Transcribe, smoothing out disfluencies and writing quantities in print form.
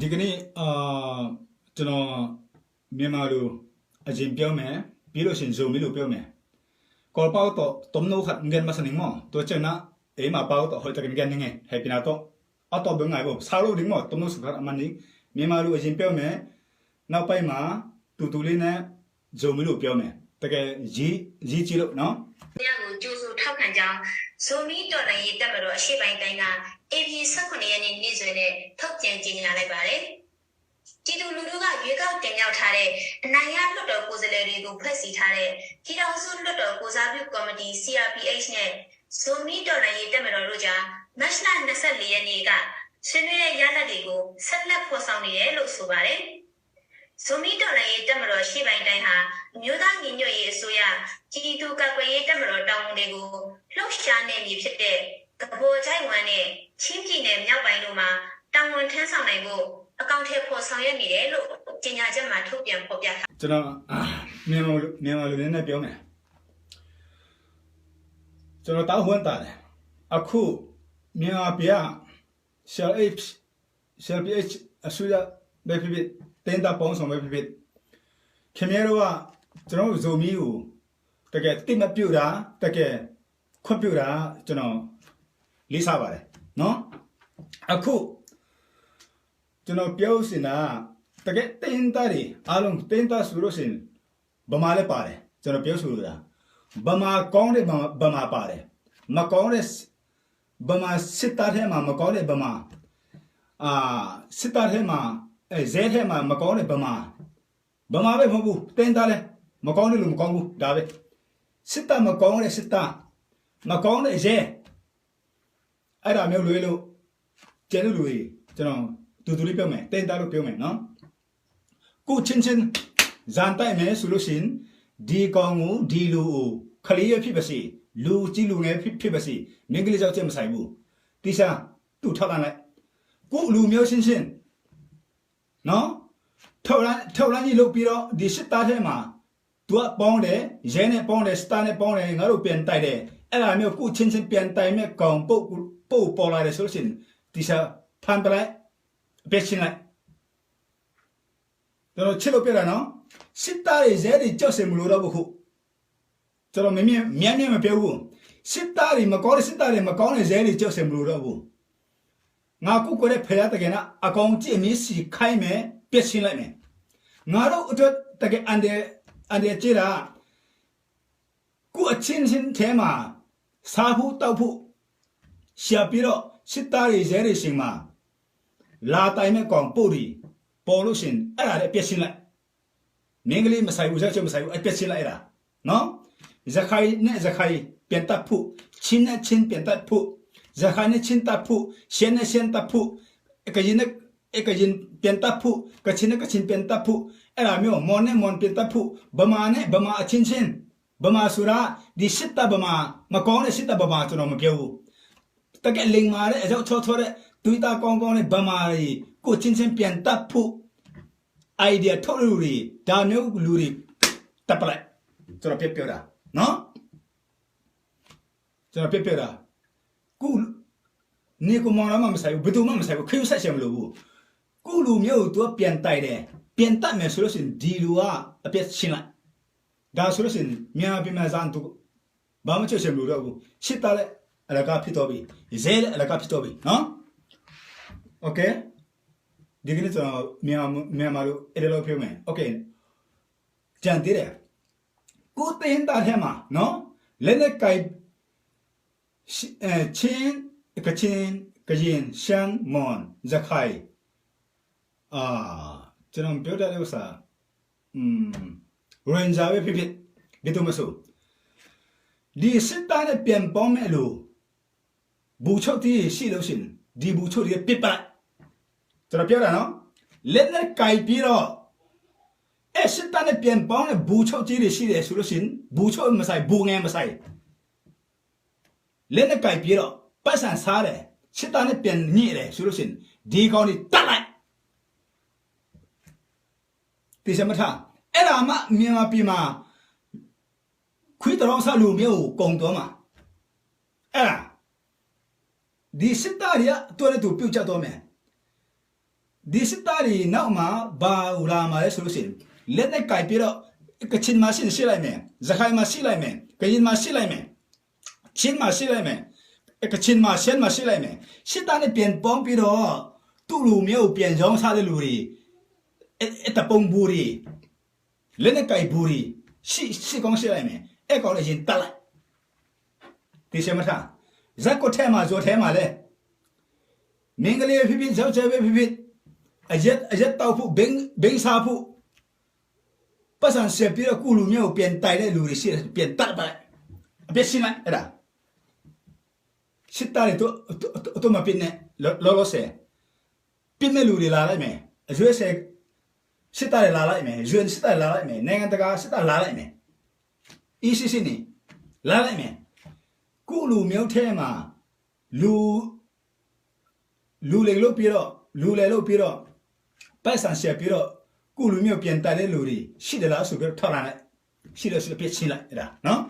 ဒီကနေ့ကျွန်တော်မြန်မာလူအရင်ပြောမယ်ပြီးလို့ရှင်ဇုံမီလို့ပြောမယ်ကောပေါတော့တုံးနိုခတ်ငန်မစနင်းမောตัวเจนะมาပေါတော့ဟိုတကင်ငန်ငယ်ဟဲ့ပြနာတော့အတော့ဘငိုင်ဘောစားလို့ဒီမောတုံးနိုစခတ်အမန်နီမြန်မာလူအရင်ပြောမယ်နောက်ပိုင်းမှာတူလေးနဲ့ဇုံမီလို့ပြောမယ်တကယ်ရေးကြည့်လို့နော်တရားကိုကြိုးစိုးထောက်ခံကြောင်းဇိုမီတော်လိုင်းရေးတက်မတော်အရှိပိုင်းတိုင်းက AP 18ရက်နေ့နေ့စွဲနဲ့ထုတ်ပြန်ကြေညာလိုက်ပါတယ်။ပြည်သူလူထုကရွေးကောက်တင်မြှောက်ထားတဲ့အနိုင်ရလွှတ်တော်ကိုယ်စားလှယ်တွေကိုဖွဲ့စည်းထားတဲ့ပြည်ထောင်စုလွှတ်တော်ကိုစားပြုကော်မတီ CRPH နဲ့ဇိုမီတော်လိုင်းရေးတက်မတော်တို့ကြားမတ်လ24ရက်နေ့ကဆွေးနွေးတဲ့ရလဒ်တွေကိုဆက်လက်ဖော်ဆောင်နေတယ်လို့ဆိုပါတယ်။ဇိုမီတော်လိုင်းရေးတက်မတော်ရှေ့ပိုင်းတိုင်းဟာအမျိုးသားညီညွတ်ရေးအစိုးရပြည်သူ့ကာကွယ်ရေးတက်မတော်တာဝန်တွေကိုလှုပ်ရှားနေပြီဖြစ်တဲ့ကဘော်ချိုင်ဝမ်နဲ့ချင်းပြည်နယ်မြောက်ပိုင်းတို့မှာတာဝန်ထမ်းဆောင်နိုင်ဖို့အကောင့်ထဲပေါ်ဆောင်ရွက်နေတယ်လို့ကြေညာချက်မှာထုတ်ပြန်ဖော်ပြထားကျွန်တော်မြန်မာလူနဲ့ပြောမယ်ကျွန်တော်တောင်းဝန်တာတယ်အခုမြန်မာပြည် CRPH အစိုးရပဲဖြစ်ဖြစ်တင်းတာပေါင်းဆောင်ပဲဖြစ်ဖြစ်ခင်ဗျားတို့ကကျွန်တော်ဇိုမီကိုတကယ်တိမပြူတာတကယ်ခွင့်ပြူတာကျွန်တော်လေးစားပါတယ်နော်အခုကျွန်တော်ပြောစင်တာတကယ်တင်းတာတွေအားလုံးတင်းတာဆိုလို့ရှင်ဗမာလည်းပါတယ်ကျွန်တော်ပြောဆိုလို့တာဗမာကောင်းတဲ့ဗမာပါတယ်မကောင်းတဲ့ဗမာစစ်သားထဲမှာမကောင်းတဲ့ဗမာစစ်သားထဲမှာဇဲထဲမှာမကောင်းတဲ့ဗမာပဲမဟုတ်ဘူးတင်းတာလည်းမကောင်းတယ်လို့မကောင်းဘူးဒါပဲစစ်သားမကောင်းတဲ့စစ်သားမကောင်းတဲ့ဇဲအဲ့ဒါမျိုးလွေးလို့ကျန်တဲ့လူတွေကျွန်တော်တူလေးပြောမယ်တင်းတာလို့ပြောမယ်နော်ကိုချင်းဇန်တိုင်မယ်ဆိုလို့ရှင်ဒီကောင်ကိုဒီလူကိုခလေးရဖြစ်ပါစေလူကြီးလူငယ်ဖြစ်ပါစေမင်္ဂလိကြောက်ချက်မဆိုင်ဘူးတိစားသူ့ထောက်လိုက်ကိုလူမျိုးချင်းနော်ထောက်လိုက်ကြီးလုပ်ပြီးတော့ဒီစစ်သားထဲမှာသူကပေါင်းတယ်ရဲနဲ့ပေါင်းတယ်စတာနဲ့ပေါင်းတယ်ငါတို့ပြန်တိုက်တယ်အဲ့ဒါမျိုးကိုချင်းပြန်တိုက်မဲ့ကောင်ပုတ်ပေါ်လာတယ်ဆိုလို့ရှင်တိစားဖန်ပလိုက်ပဲရှင်းလိုက်ကျွန်တော်ချစ်လို့ပြတာနော်စစ်သားတွေဇဲတွေကြောက်စင်မလို့တော့ဘူးခုကျွန်တော်မြင်မပြောဘူးစစ်သားတွေမကောင်းတဲ့စစ်သားတွေမကောင်းတဲ့ဇဲတွေကြောက်စင်မလို့တော့ဘူးငါကုတ်ကိုတဲ့ဖရတကယ်နာအကောင်ကြည့်မီးစီခိုင်းမယ်ပြစ်ရှင်းလိုက်မယ်ငါတို့အတွက်တကယ်အန်တဲ့ကြည့်တာကိုအချင်းထဲမှာစားဖို့တောက်ဖို့ရှာပြီးတော့စစ်သားတွေဇဲတွေရှင်မှာလာတိုင်မဲ့ကောင်ပို့ဒီပေါ်လို့ရှင်အဲ့ဒါလည်းပြစ်ရှင်းလိုက်မင်္ဂလိမဆိုင်ဘူးဇက်ချမဆိုင်ဘူးအပြစ်ရှင်းလိုက်အဲ့ဒါနော်ဇခိုင်နဲ့ဇခိုင်ပြန်တပ်ဖို့ချင်းနဲ့ချင်းပြန်တပ်ဖို့ဇခိုင်နဲ့ချင်းတပ်ဖို့ရှင်းနဲ့ရှင်းတပ်ဖို့ကရင်နဲ့ပြန်တပ်ဖို့ကချင်းနဲ့ကချင်းပြန်တပ်ဖို့အဲ့ဒါမျိုးမွန်နဲ့မွန်ပြန်တပ်ဖို့ဗမာနဲ့ဗမာအချင်းချင်းဗမာဆိုရာဒီစစ်တပ်ဗမာမကောင်းတဲ့စစ်တပ်ဗမာကျွန်တော်မပြောဘူးတကယ်လိန်မာတဲ့အကြောက်ချောတဲ့တွေးတာကောင်းတဲ့ဗမာတွေကိုချင်းချင်းပြန်တပ်ဖို့ idea ထုတ်လူတွေဒါမျိုးလူတွေတပ်ပလိုက်ကျွန်တော်ပြောတာနော်ကျွန်တော်ပြောတာကုနေကမောင်လာမဆိုင်ဘူးဘယ်သူမှမဆိုင်ဘူးခေတ်ဆက်ချင်မလို့ဘူးကုလူမျိုးသူကပြန်တိုက်တယ်ပြန်တတ်မယ်ဆိုလို့ရှိရင်ဒီလူကအပြည့်ရှင်းလိုက်ဒါဆိုလို့ရှိရင်မြန်မာပြည်မှာဇန်သူဘာမှချင်မလို့တော့ဘူးရှစ်တာလည်းအလကားဖြစ်တော့ပြီဇဲလည်းအလကားဖြစ်တော့ပြီနော်โอเคဒီကနေ့ကျွန်တော်မြန်မာလိုအဲ့လိုပြောမယ်โอเคကြံသေးတယ်ကိုတင်တာထဲမှာနော်လက်နဲ့ကိုင်ချင်းကရင်ရှမ်းမွန်ဇခိုင်ကျွန်တော်ပြောတဲ့ဥစ္စာရန်ဂျာပဲဖြစ်ဒီတော့မဆိုဒီစစ်သားနဲ့ပြန်ပေါင်းမဲ့လို့ဘူချုပ်တီးရှိလို့ရှင်ဒီဘူချုပ်တီးပြစ်ပတ်ကျွန်တော်ပြောတာနော်လက်နဲ့ကိုင်ပြီးတော့စစ်သားနဲ့ပြန်ပေါင်းတဲ့ဘူချုပ်ကြီးတွေရှိတယ်ဆိုလို့ရှင်ဘူချုပ်မဆိုင်ဘူငယ်မဆိုင်လက်နဲ့ကိုင်ပြီးတော့ပတ်စံစားတယ်စစ်သားနဲ့ပြန်ညှိတယ်ဆိုလို့ရှင်ဒီကောင်တွေတတ်လိုက်ဒီစမထအဲ့ဒါမှမြန်မာပြည်မှာခွေးတော်စားလူမျိုးကိုကုံတော်မှာအဲ့ဒါဒီစစ်သားတွေကတော်တော်ပြုတ်ကျတော့မယ် ဒီစစ်သားတွေနောက်မှာဘာလာမှာလဲဆိုလို့ရှိရင်လက်နဲ့ကြိုက်ပြီးတော့ကချင်မှာရှိလိုက်မယ်ဇခိုင်မှာရှိလိုက်မယ်ကရင်မှာရှိလိုက်မယ်ချင်းမှာရှိလိုက်မယ်ကချင်မှာရှမ်းမှာရှိလိုက်မယ်စစ်သားနဲ့ပြန်ပေါင်းပြီးတော့သူ့လူမျိုးပြန်ကြောင်းစားတဲ့လူတွေအတပုံဘူတွေလက်နဲ့ကြိုက်ဘူတွေရှိကောင်းရှိလိုက်မယ်အဲ့ကောင်လည်းရင်တက်လိုက်ဒီစမထားဇက်ကိုထဲမှာဇော်ထဲမှာလဲမင်္ဂလေးဖြစ်ဖြစ်ဇောက်ချဲပဲဖြစ်ဖြစ်အရက်တောက်ဖို့ဘင်းစားဖို့ပတ်စံဆက်ပြီးတော့ကုလူမျိုးပြန်တိုက်တဲ့လူတွေရှိတယ်ပြန်တက်ပါအပြစ်ရှိလိုက်အဲ့ဒါစစ်သားတွေတော့မပြင်းနဲ့လောဆယ်ပြင်းမဲ့လူတွေလာလိုက်မယ်အရွေးဆယ်စစ်သားတွေလာလိုက်မယ်ရွေးစစ်သားလာလိုက်မယ်နိုင်ငံတကာစစ်သားလာလိုက်မယ်ECCနေလာလိုက်မယ်ကုလူမျိုးထဲမှာလူလေလို့ပြီးတော့ပတ်စံဆက်ပြီးတော့ကုလူမျိုးပြန်တိုက်တဲ့လူတွေရှိတယ်လားဆိုပြီးတော့ထောက်လာလိုက်ရှိတယ်ဆိုပြစ်ချင်းလိုက်အဲ့ဒါနော်